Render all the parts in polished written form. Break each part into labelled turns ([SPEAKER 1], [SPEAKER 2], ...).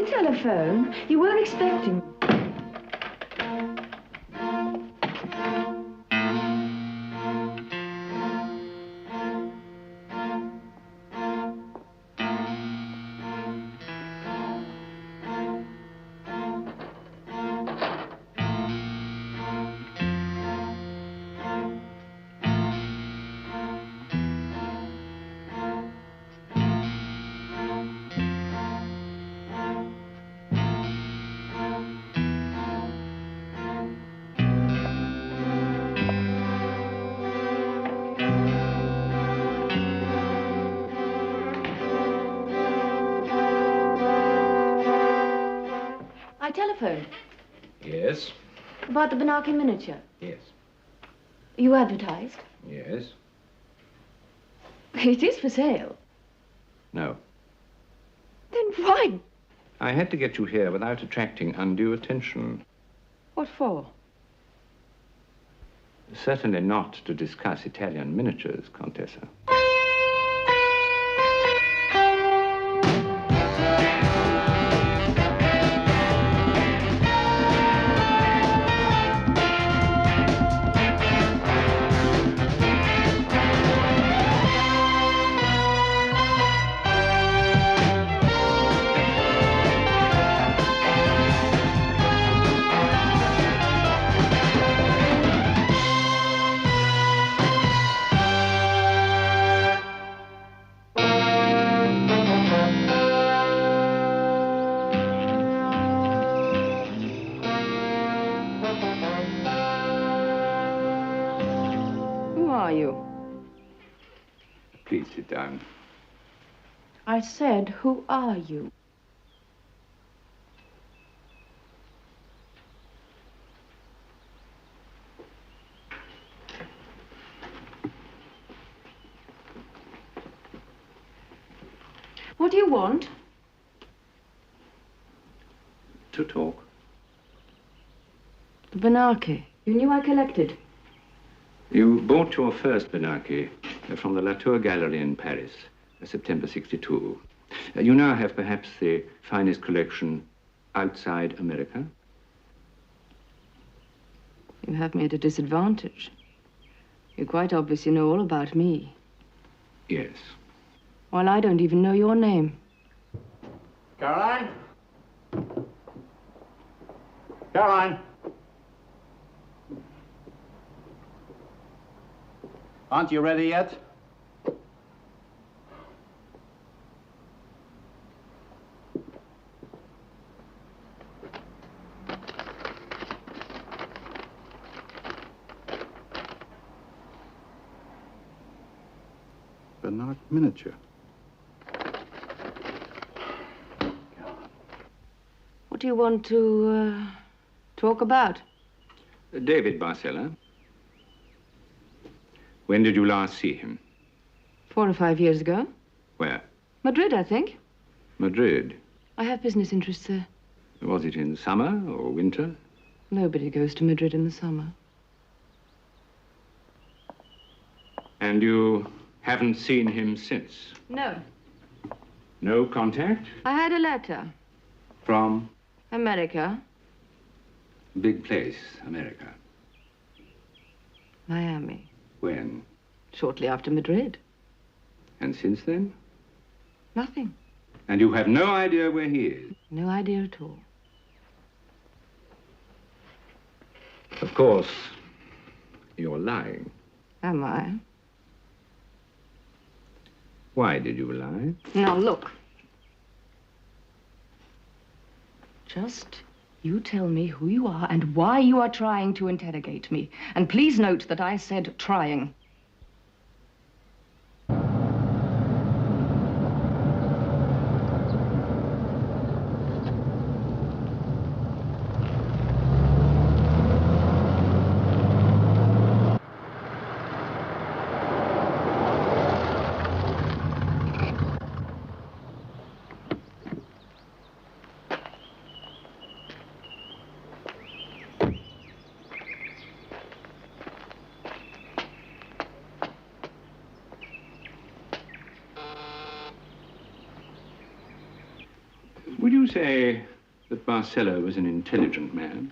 [SPEAKER 1] telephone? You weren't expecting... I telephoned.
[SPEAKER 2] Yes.
[SPEAKER 1] About the Benaki miniature.
[SPEAKER 2] Yes.
[SPEAKER 1] You advertised?
[SPEAKER 2] Yes.
[SPEAKER 1] It is for sale.
[SPEAKER 2] No.
[SPEAKER 1] Then why?
[SPEAKER 2] I had to get you here without attracting undue attention.
[SPEAKER 1] What for?
[SPEAKER 2] Certainly not to discuss Italian miniatures, Contessa. Please sit down.
[SPEAKER 1] I said, who are you? What do you want?
[SPEAKER 2] To talk.
[SPEAKER 1] The Benaki. You knew I collected.
[SPEAKER 2] You bought your first Benaki from the Latour Gallery in Paris, September '62. You now have perhaps the finest collection outside America.
[SPEAKER 1] You have me at a disadvantage. You quite obviously know all about me.
[SPEAKER 2] Yes.
[SPEAKER 1] While I don't even know your name.
[SPEAKER 3] Caroline? Caroline? Aren't you ready yet?
[SPEAKER 4] Bernard miniature.
[SPEAKER 1] What do you want to talk about?
[SPEAKER 2] David Barcella. When did you last see him?
[SPEAKER 1] 4 or 5 years ago.
[SPEAKER 2] Where?
[SPEAKER 1] Madrid, I think.
[SPEAKER 2] Madrid.
[SPEAKER 1] I have business interests there.
[SPEAKER 2] Was it in summer or winter?
[SPEAKER 1] Nobody goes to Madrid in the summer.
[SPEAKER 2] And you haven't seen him since?
[SPEAKER 1] No.
[SPEAKER 2] No contact?
[SPEAKER 1] I had a letter.
[SPEAKER 2] From?
[SPEAKER 1] America.
[SPEAKER 2] Big place, America.
[SPEAKER 1] Miami.
[SPEAKER 2] When?
[SPEAKER 1] Shortly after Madrid.
[SPEAKER 2] And since then?
[SPEAKER 1] Nothing.
[SPEAKER 2] And you have no idea where he is?
[SPEAKER 1] No idea at all.
[SPEAKER 2] Of course, you're lying.
[SPEAKER 1] Am I?
[SPEAKER 2] Why did you lie?
[SPEAKER 1] Now, look. Just you tell me who you are and why you are trying to interrogate me. And please note that I said trying.
[SPEAKER 2] say that Barcelo was an intelligent man?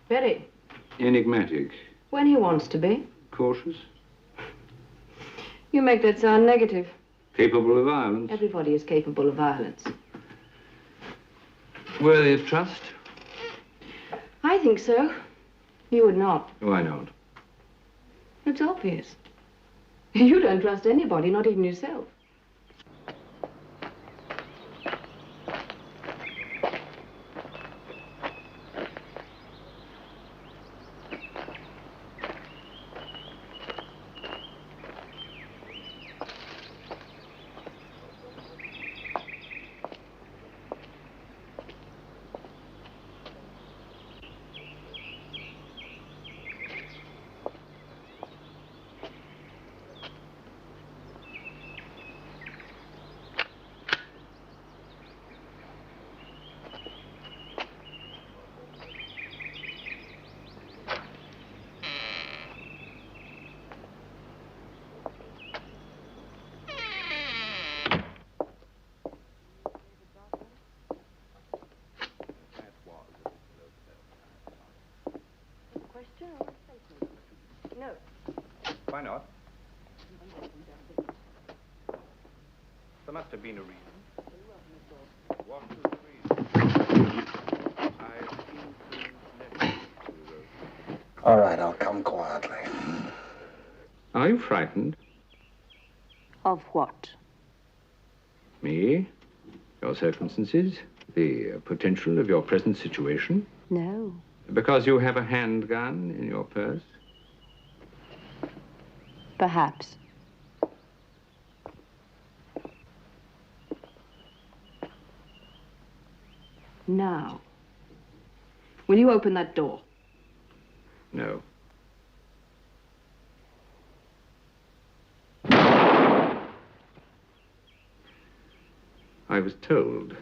[SPEAKER 1] Very.
[SPEAKER 2] Enigmatic?
[SPEAKER 1] When he wants to be.
[SPEAKER 2] Cautious?
[SPEAKER 1] You make that sound negative.
[SPEAKER 2] Capable of violence?
[SPEAKER 1] Everybody is capable of violence.
[SPEAKER 2] Worthy of trust?
[SPEAKER 1] I think so. You would not.
[SPEAKER 2] Why not?
[SPEAKER 1] It's obvious. You don't trust anybody, not even yourself. No.
[SPEAKER 2] Why not? There must have been a reason. What was the reason? I've seen some letters you wrote.
[SPEAKER 4] All right, I'll come quietly.
[SPEAKER 2] Are you frightened?
[SPEAKER 1] Of what?
[SPEAKER 2] Me? Your circumstances? The potential of your present situation?
[SPEAKER 1] No.
[SPEAKER 2] Because you have a handgun in your purse?
[SPEAKER 1] Perhaps. Now, will you open that door?
[SPEAKER 2] No. I was told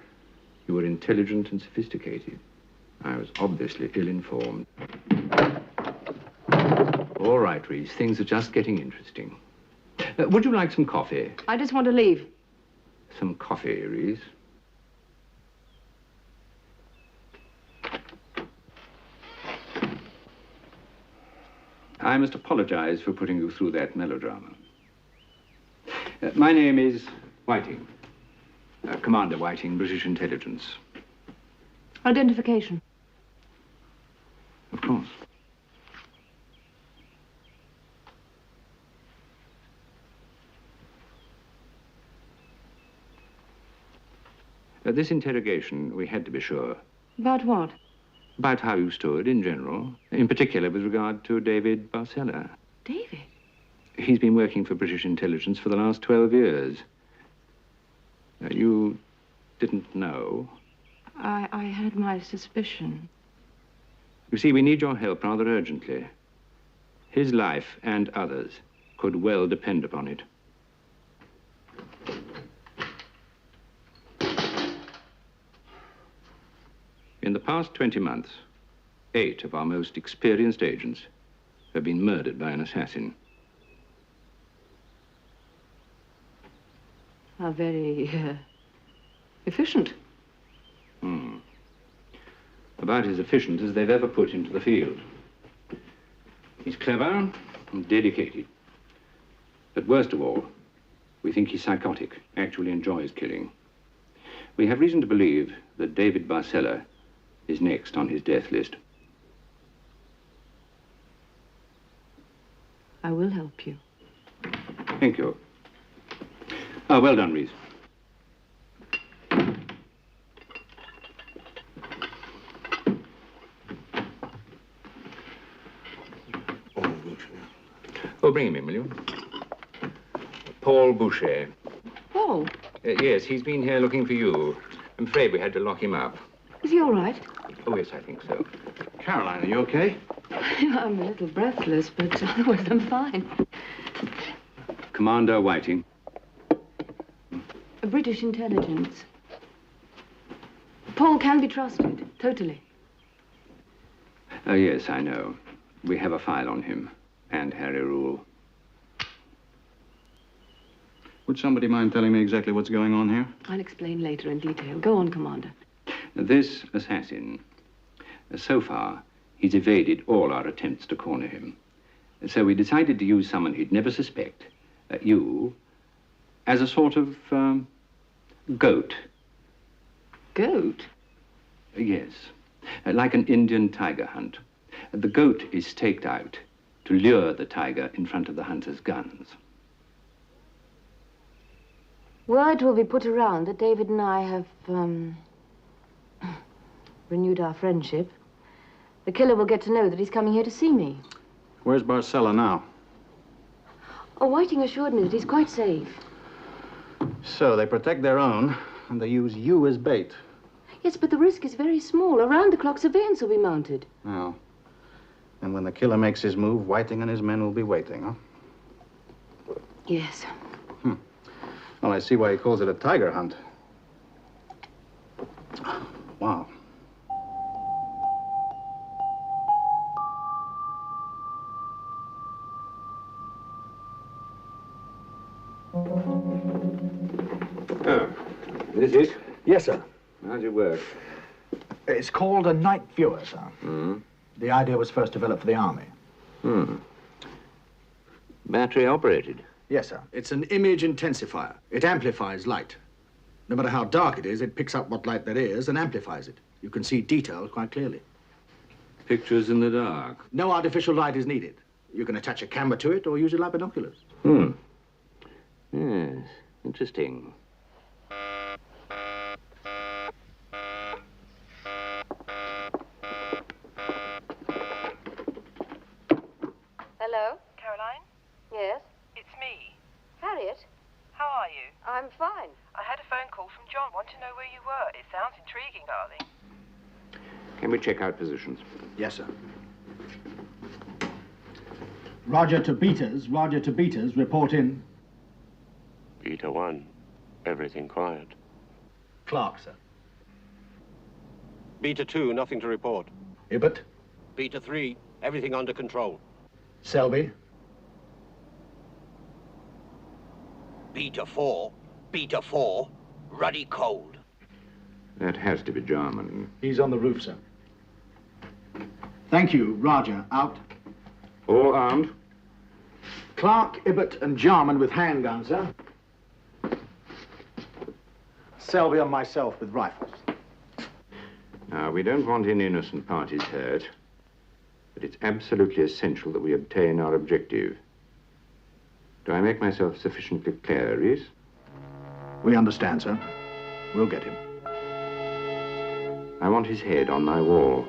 [SPEAKER 2] you were intelligent and sophisticated. I was obviously ill-informed. All right, Reese, things are just getting interesting. Would you like some coffee?
[SPEAKER 1] I just want to leave.
[SPEAKER 2] Some coffee, Reese. I must apologize for putting you through that melodrama. My name is Whiting. Commander Whiting, British Intelligence.
[SPEAKER 1] Identification.
[SPEAKER 2] Of course. At this interrogation, we had to be sure.
[SPEAKER 1] About what?
[SPEAKER 2] About how you stood in general, in particular with regard to David Barcelo.
[SPEAKER 1] David?
[SPEAKER 2] He's been working for British intelligence for the last 12 years. You didn't know?
[SPEAKER 1] I had my suspicion.
[SPEAKER 2] You see, we need your help rather urgently. His life and others could well depend upon it. In the past 20 months, 8 of our most experienced agents have been murdered by an assassin.
[SPEAKER 1] How very efficient.
[SPEAKER 2] About as efficient as they've ever put into the field. He's clever and dedicated. But worst of all, we think he's psychotic, actually enjoys killing. We have reason to believe that David Barcelo is next on his death list.
[SPEAKER 1] I will help you.
[SPEAKER 2] Thank you. Oh, well done, Reese. Oh, bring him in, will you? Paul Boucher.
[SPEAKER 1] Paul?
[SPEAKER 2] Yes, he's been here looking for you. I'm afraid we had to lock him up.
[SPEAKER 1] Is he all right?
[SPEAKER 2] Oh, yes, I think so.
[SPEAKER 3] Caroline, are you okay?
[SPEAKER 1] I'm a little breathless, but otherwise I'm fine.
[SPEAKER 2] Commander Whiting.
[SPEAKER 1] A British intelligence. Paul can be trusted, totally.
[SPEAKER 2] Oh, yes, I know. We have a file on him. And Harry Rule.
[SPEAKER 3] Would somebody mind telling me exactly what's going on here?
[SPEAKER 1] I'll explain later in detail. Go on, Commander.
[SPEAKER 2] This assassin, so far, he's evaded all our attempts to corner him. So we decided to use someone he'd never suspect, you, as a sort of goat.
[SPEAKER 1] Goat?
[SPEAKER 2] Yes, like an Indian tiger hunt. The goat is staked out to lure the tiger in front of the hunter's guns.
[SPEAKER 1] Word will be put around that David and I have, renewed our friendship. The killer will get to know that he's coming here to see me.
[SPEAKER 3] Where's Barcella now?
[SPEAKER 1] Oh, Whiting assured me that he's quite safe.
[SPEAKER 3] So they protect their own, and they use you as bait.
[SPEAKER 1] Yes, but the risk is very small. Around-the-clock surveillance will be mounted.
[SPEAKER 3] Oh. And when the killer makes his move, Whiting and his men will be waiting, huh?
[SPEAKER 1] Yes.
[SPEAKER 3] Well, I see why he calls it a tiger hunt. Wow.
[SPEAKER 2] Oh, this is?
[SPEAKER 5] Yes, sir.
[SPEAKER 2] How's it work?
[SPEAKER 5] It's called a night viewer, sir.
[SPEAKER 2] Hmm.
[SPEAKER 5] The idea was first developed for the army.
[SPEAKER 2] Battery operated.
[SPEAKER 5] Yes, sir. It's an image intensifier. It amplifies light. No matter how dark it is, it picks up what light there is and amplifies it. You can see details quite clearly.
[SPEAKER 2] Pictures in the dark.
[SPEAKER 5] No artificial light is needed. You can attach a camera to it or use it like binoculars.
[SPEAKER 2] Yes, interesting.
[SPEAKER 1] Hello?
[SPEAKER 6] Caroline,
[SPEAKER 1] Yes?
[SPEAKER 6] it's me.
[SPEAKER 1] Harriet?
[SPEAKER 6] How are you?
[SPEAKER 1] I'm fine.
[SPEAKER 6] I had a phone call from John. Want to know where you were. It sounds intriguing, darling.
[SPEAKER 2] Can we check out positions?
[SPEAKER 5] Yes, sir. Roger to beaters, report in.
[SPEAKER 7] Beta 1, everything quiet.
[SPEAKER 5] Clark, sir.
[SPEAKER 8] Beta 2, nothing to report.
[SPEAKER 5] Ibbott.
[SPEAKER 8] Beta 3, everything under control.
[SPEAKER 5] Selby.
[SPEAKER 8] Beta 4, ruddy cold.
[SPEAKER 2] That has to be Jarman.
[SPEAKER 5] He's on the roof, sir. Thank you. Roger. Out.
[SPEAKER 2] All armed?
[SPEAKER 5] Clark, Ibbott, and Jarman with handguns, sir. Selby and myself with rifles.
[SPEAKER 2] Now, we don't want any innocent parties hurt, but it's absolutely essential that we obtain our objective. Do I make myself sufficiently clear, Reese?
[SPEAKER 5] We understand, sir. We'll get him.
[SPEAKER 2] I want his head on my wall.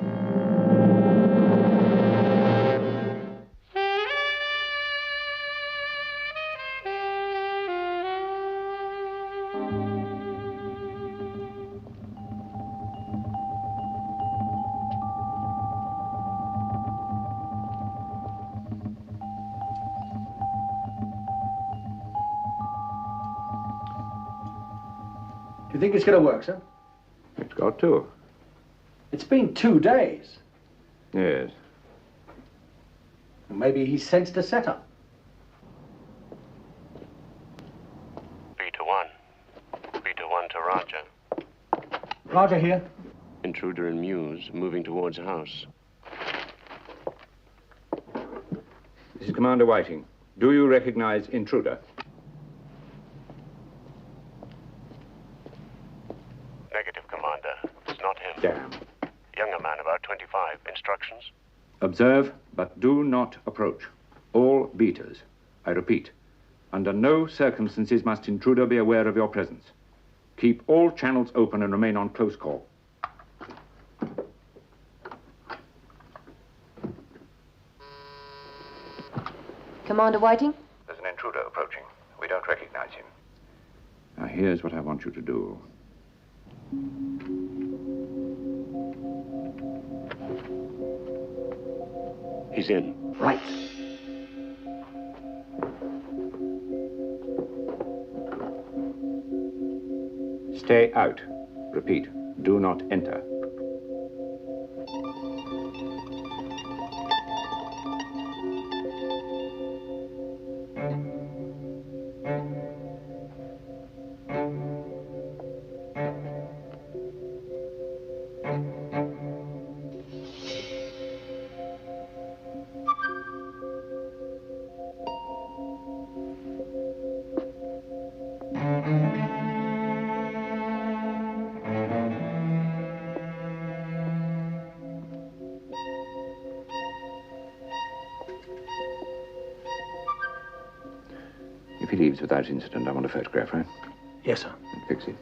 [SPEAKER 5] Do you think it's going to work, sir?
[SPEAKER 2] It's got to.
[SPEAKER 5] It's been 2 days.
[SPEAKER 2] Yes.
[SPEAKER 5] Maybe he sensed a setup.
[SPEAKER 7] Beta 1 to Roger.
[SPEAKER 5] Roger here.
[SPEAKER 7] Intruder and Muse moving towards house.
[SPEAKER 2] This is Commander Whiting. Do you recognize intruder?
[SPEAKER 7] Negative, Commander. It's not him.
[SPEAKER 2] Damn.
[SPEAKER 7] Younger man, about 25. Instructions?
[SPEAKER 2] Observe, but do not approach. All beaters. I repeat, under no circumstances must intruder be aware of your presence. Keep all channels open and remain on close call.
[SPEAKER 1] Commander Whiting?
[SPEAKER 9] There's an intruder approaching. We don't recognize him.
[SPEAKER 2] Now, here's what I want you to do.
[SPEAKER 7] He's in.
[SPEAKER 5] Right.
[SPEAKER 2] Stay out. Repeat, do not enter. If he leaves without incident, I want a photograph, right?
[SPEAKER 5] Yes, sir.
[SPEAKER 2] Fix it.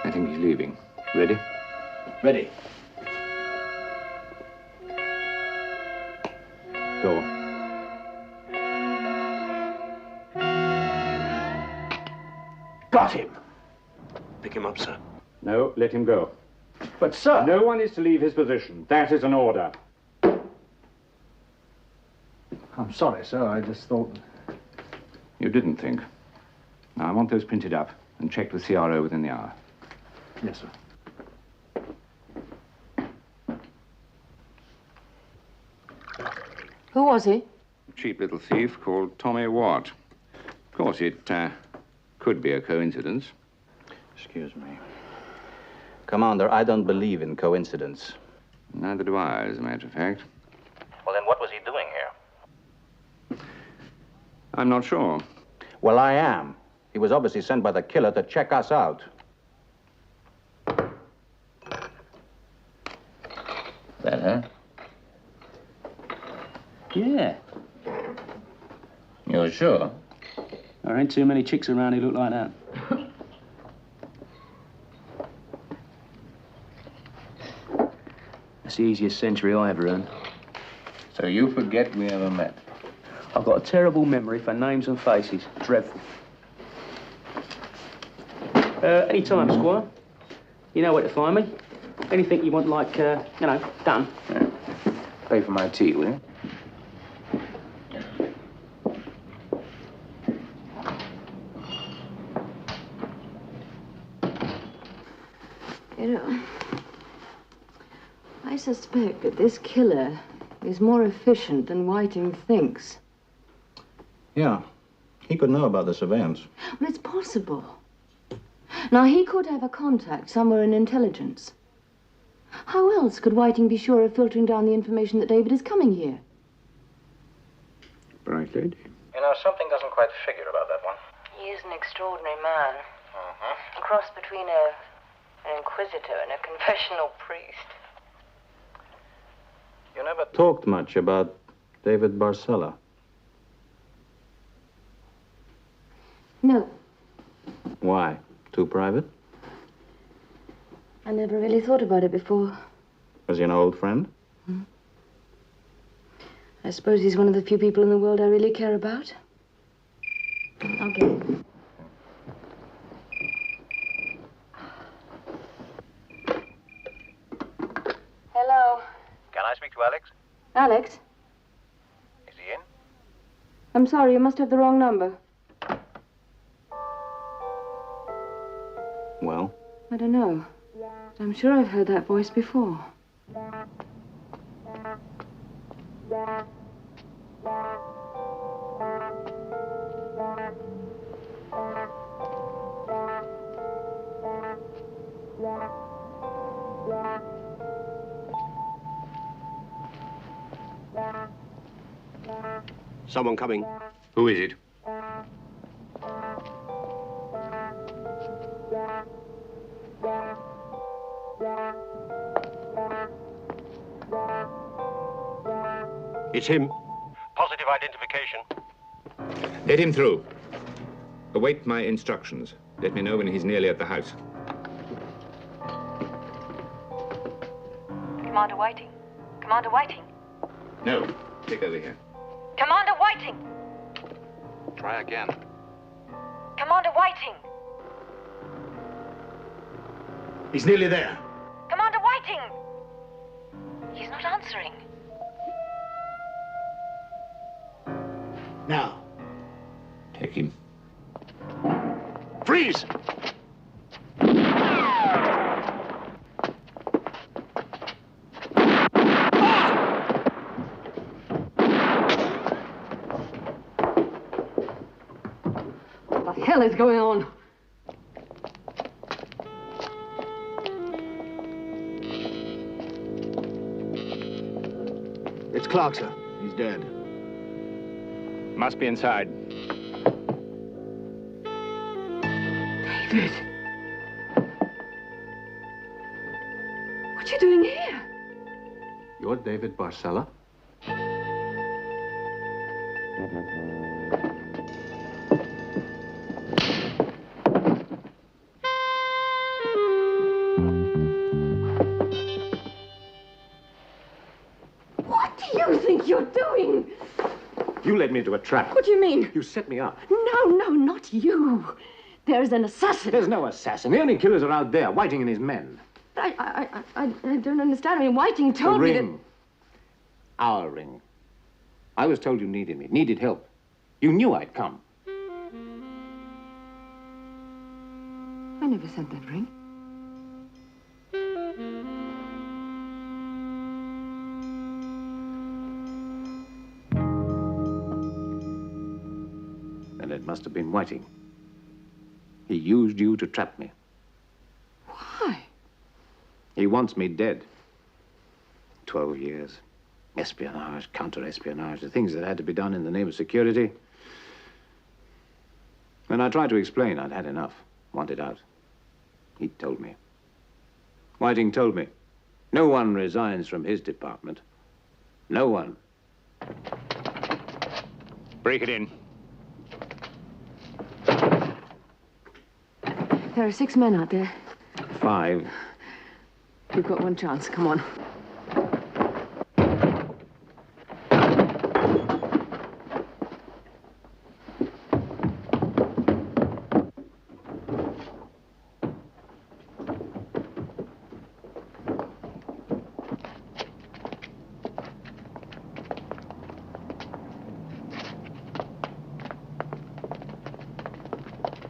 [SPEAKER 2] I think he's leaving. Ready?
[SPEAKER 5] Ready.
[SPEAKER 2] Door.
[SPEAKER 5] Got him.
[SPEAKER 7] Pick him up, sir.
[SPEAKER 2] No, let him go.
[SPEAKER 5] But, sir...
[SPEAKER 2] No one is to leave his position. That is an order.
[SPEAKER 5] I'm sorry, sir. I just thought...
[SPEAKER 2] You didn't think. Now, I want those printed up and checked with CRO within the hour.
[SPEAKER 5] Yes, sir.
[SPEAKER 1] Who was he?
[SPEAKER 2] A cheap little thief called Tommy Watt. Of course, it could be a coincidence.
[SPEAKER 3] Excuse me. Commander, I don't believe in coincidence.
[SPEAKER 2] Neither do I, as a matter of fact.
[SPEAKER 3] Well, then what was he doing here?
[SPEAKER 2] I'm not sure.
[SPEAKER 3] Well, I am. He was obviously sent by the killer to check us out.
[SPEAKER 10] That, huh? Yeah. You're sure?
[SPEAKER 11] There ain't too many chicks around who look like that. That's the easiest century I ever earned.
[SPEAKER 10] So you forget we ever met?
[SPEAKER 11] I've got a terrible memory for names and faces. Dreadful. Any time, Squire. You know where to find me. Anything you want, like, done.
[SPEAKER 10] Yeah. Pay for my tea, will you?
[SPEAKER 1] You know, I suspect that this killer is more efficient than Whiting thinks.
[SPEAKER 3] Yeah. He could know about the surveillance.
[SPEAKER 1] Well, it's possible. Now, he could have a contact somewhere in intelligence. How else could Whiting be sure of filtering down the information that David is coming here?
[SPEAKER 2] Bright lady.
[SPEAKER 3] You know, something doesn't quite figure about that one.
[SPEAKER 6] He is an extraordinary man. A cross between an inquisitor and a confessional priest.
[SPEAKER 3] You never talked much about David Barcella.
[SPEAKER 1] No,
[SPEAKER 3] Why? Too private?
[SPEAKER 1] I never really thought about it before.
[SPEAKER 3] Was he an old friend?
[SPEAKER 1] I suppose he's one of the few people in the world I really care about. Okay. Hello.
[SPEAKER 9] Can I speak to Alex?
[SPEAKER 1] Alex?
[SPEAKER 9] Is he in?
[SPEAKER 1] I'm sorry, you must have the wrong number.
[SPEAKER 3] Well?
[SPEAKER 1] I don't know. But I'm sure I've heard that voice before.
[SPEAKER 8] Someone coming.
[SPEAKER 2] Who is it?
[SPEAKER 8] It's him. Positive identification.
[SPEAKER 2] Let him through. Await my instructions. Let me know when he's nearly at the house.
[SPEAKER 6] Commander Whiting. Commander Whiting.
[SPEAKER 2] No. Take over here.
[SPEAKER 6] Commander Whiting.
[SPEAKER 9] Try again.
[SPEAKER 6] Commander Whiting.
[SPEAKER 5] He's nearly there.
[SPEAKER 6] Commander Whiting! He's not answering.
[SPEAKER 5] Now.
[SPEAKER 2] Take him.
[SPEAKER 5] Freeze!
[SPEAKER 1] What the hell is going on?
[SPEAKER 5] It's Clark, sir. He's dead.
[SPEAKER 2] Must be inside.
[SPEAKER 1] David. What are you doing here?
[SPEAKER 2] You're David Barcella?
[SPEAKER 1] What do you think you're doing?
[SPEAKER 3] You led me into a trap.
[SPEAKER 1] What do you mean?
[SPEAKER 3] You set me up.
[SPEAKER 1] No, not you. There's an assassin.
[SPEAKER 3] There's no assassin. The only killers are out there, Whiting and his men.
[SPEAKER 1] I don't understand. I mean, Whiting told me that...
[SPEAKER 3] ring. Our ring. I was told you needed me, needed help. You knew I'd come.
[SPEAKER 1] I never sent that ring.
[SPEAKER 3] Then it must have been Whiting. He used you to trap me.
[SPEAKER 1] Why?
[SPEAKER 3] He wants me dead. 12 years. Espionage, counter-espionage, the things that had to be done in the name of security. When I tried to explain, I'd had enough. Wanted out. He told me. Whiting told me. No one resigns from his department. No one.
[SPEAKER 2] Break it in.
[SPEAKER 1] There are 6 men out there.
[SPEAKER 3] 5.
[SPEAKER 1] We've got one chance. Come on.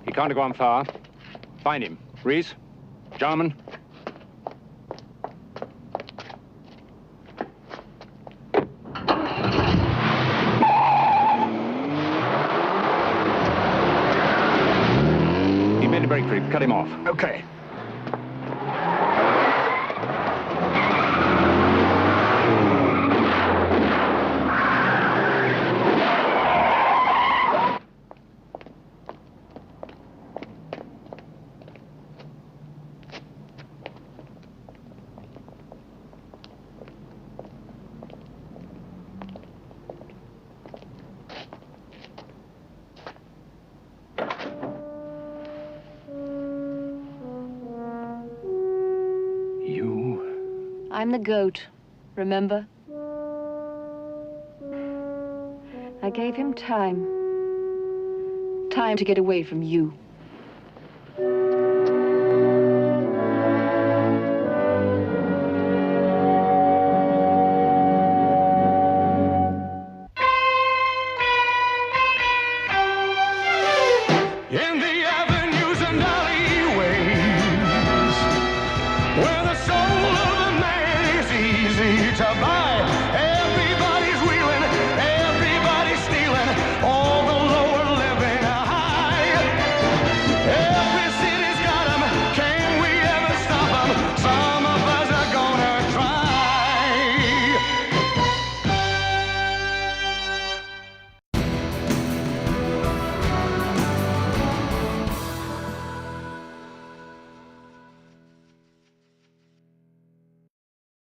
[SPEAKER 2] He can't have gone far. Find him. Reese? Jarman? He made a breakthrough. Cut him off.
[SPEAKER 5] Okay.
[SPEAKER 1] I'm the goat, remember? I gave him time. Time to get away from you.
[SPEAKER 12] In the avenues and alleyways, where the soul of a man is easy to buy